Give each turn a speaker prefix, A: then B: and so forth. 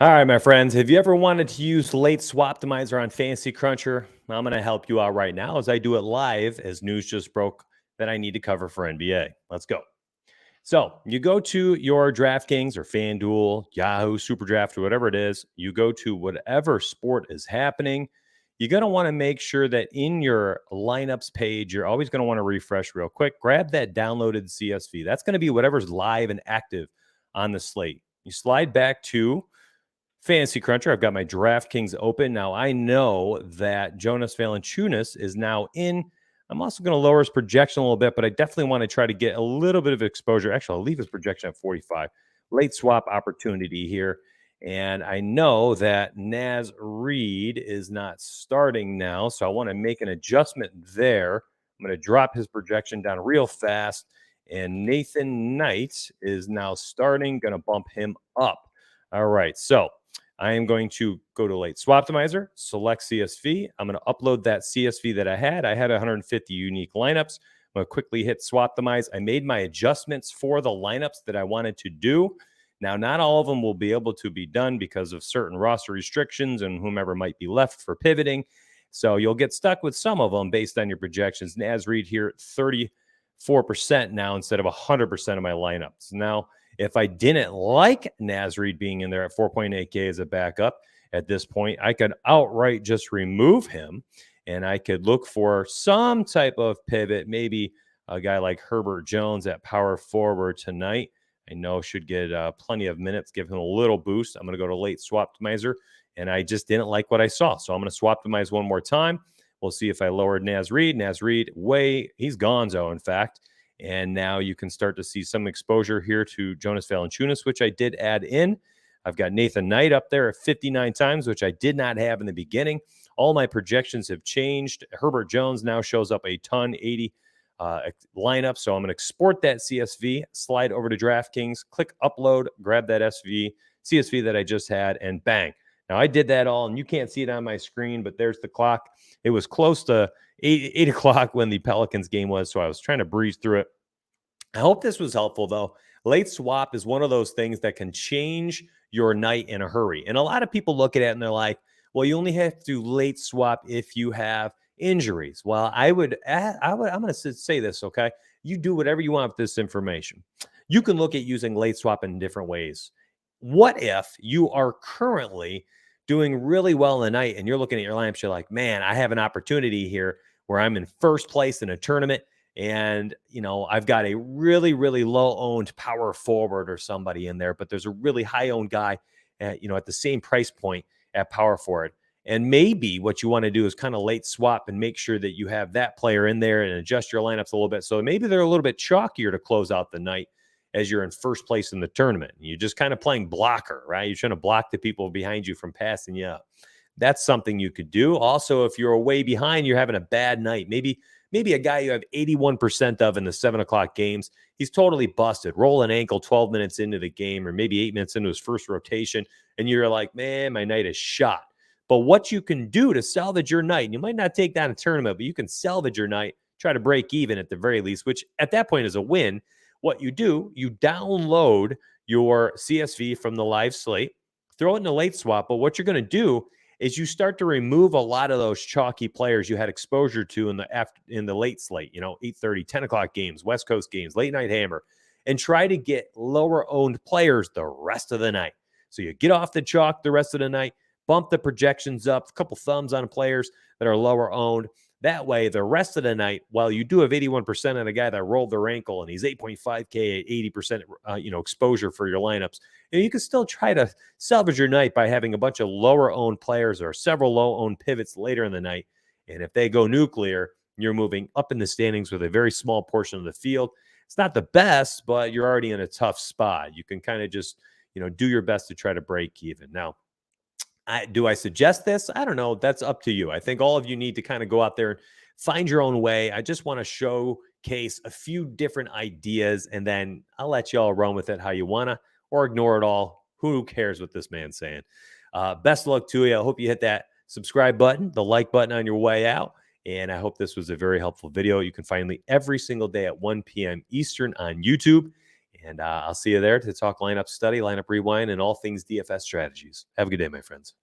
A: All right, my friends, have you ever wanted to use late Swaptimizer on Fantasy Cruncher? I'm going to help you out right now as I do it live as news just broke that I need to cover for NBA. Let's go. So you go to your DraftKings or FanDuel, Yahoo, SuperDraft, or whatever it is. You go to whatever sport is happening. You're going to want to make sure that in your lineups page, you're always going to want to refresh real quick. Grab that downloaded CSV. That's going to be whatever's live and active on the slate. You slide back to Fantasy Cruncher. I've got my DraftKings open. Now, I know that Jonas Valanciunas is now in. I'm also going to lower his projection a little bit, but I definitely want to try to get a little bit of exposure. Actually, I'll leave his projection at 45. Late swap opportunity here. And I know that Naz Reid is not starting now, so I want to make an adjustment there. I'm going to drop his projection down real fast. And Nathan Knight is now starting, going to bump him up. All right, so I am going to go to Late Swaptimizer, select CSV. I'm going to upload that CSV that I had. I had 150 unique lineups. I'm going to quickly hit Swaptimize. I made my adjustments for the lineups that I wanted to do. Now, not all of them will be able to be done because of certain roster restrictions and whomever might be left for pivoting. So you'll get stuck with some of them based on your projections. Naz Reid here, 34% now instead of 100% of my lineups. Now, if I didn't like Naz Reid being in there at 4.8K as a backup at this point, I could outright just remove him and I could look for some type of pivot, maybe a guy like Herbert Jones at power forward tonight. I know should get plenty of minutes, give him a little boost. I'm going to go to Late Swaptimizer, and I just didn't like what I saw. So I'm going to Swaptimize one more time. We'll see if I lowered Naz Reid. Naz Reid, he's gonzo, in fact. And now you can start to see some exposure here to Jonas Valanciunas, which I did add in. I've got Nathan Knight up there at 59 times, which I did not have in the beginning. All my projections have changed. Herbert Jones now shows up a ton, 80 lineup. So I'm going to export that CSV, slide over to DraftKings, click upload, grab that CSV that I just had, and bang. Now, I did that all, and you can't see it on my screen, but there's the clock. It was close to 8 o'clock when the Pelicans game was, so I was trying to breeze through it. I hope this was helpful, though. Late swap is one of those things that can change your night in a hurry. And a lot of people look at it and they're like, well, you only have to late swap if you have injuries. Well, I'm going to say this, okay? You do whatever you want with this information. You can look at using late swap in different ways. What if you are currently doing really well in the night and you're looking at your lineups, you're like, man, I have an opportunity here where I'm in first place in a tournament and, I've got a really, really low owned power forward or somebody in there, but there's a really high owned guy at the same price point at power forward. And maybe what you want to do is kind of late swap and make sure that you have that player in there and adjust your lineups a little bit. So maybe they're a little bit chalkier to close out the night as you're in first place in the tournament. You're just kind of playing blocker, right? You're trying to block the people behind you from passing you up. That's something you could do. Also, if you're way behind, you're having a bad night. Maybe a guy you have 81% of in the 7 o'clock games, he's totally busted. Roll an ankle 12 minutes into the game or maybe 8 minutes into his first rotation, and you're like, man, my night is shot. But what you can do to salvage your night, and you might not take down a tournament, but you can salvage your night, try to break even at the very least, which at that point is a win. What you do, you download your CSV from the live slate, throw it in a late swap. But what you're going to do is you start to remove a lot of those chalky players you had exposure to in the late slate, 8:30, 10 o'clock games, West Coast games, late night hammer, and try to get lower owned players the rest of the night. So you get off the chalk the rest of the night, bump the projections up, a couple thumbs on players that are lower owned. That way, the rest of the night, while you do have 81% of the guy that rolled their ankle and he's 8.5K at 80% exposure for your lineups, you can still try to salvage your night by having a bunch of lower owned players or several low owned pivots later in the night. And if they go nuclear, you're moving up in the standings with a very small portion of the field. It's not the best, but you're already in a tough spot. You can kind of just, do your best to try to break even. Now, do I suggest this? I don't know. That's up to you. I think all of you need to kind of go out there and find your own way. I just want to showcase a few different ideas, and then I'll let you all run with it how you want to, or ignore it all. Who cares what this man's saying? Best of luck to you. I hope you hit that subscribe button, the like button on your way out, and I hope this was a very helpful video. You can find me every single day at 1 p.m. Eastern on YouTube. And I'll see you there to talk lineup study, lineup rewind, and all things DFS strategies. Have a good day, my friends.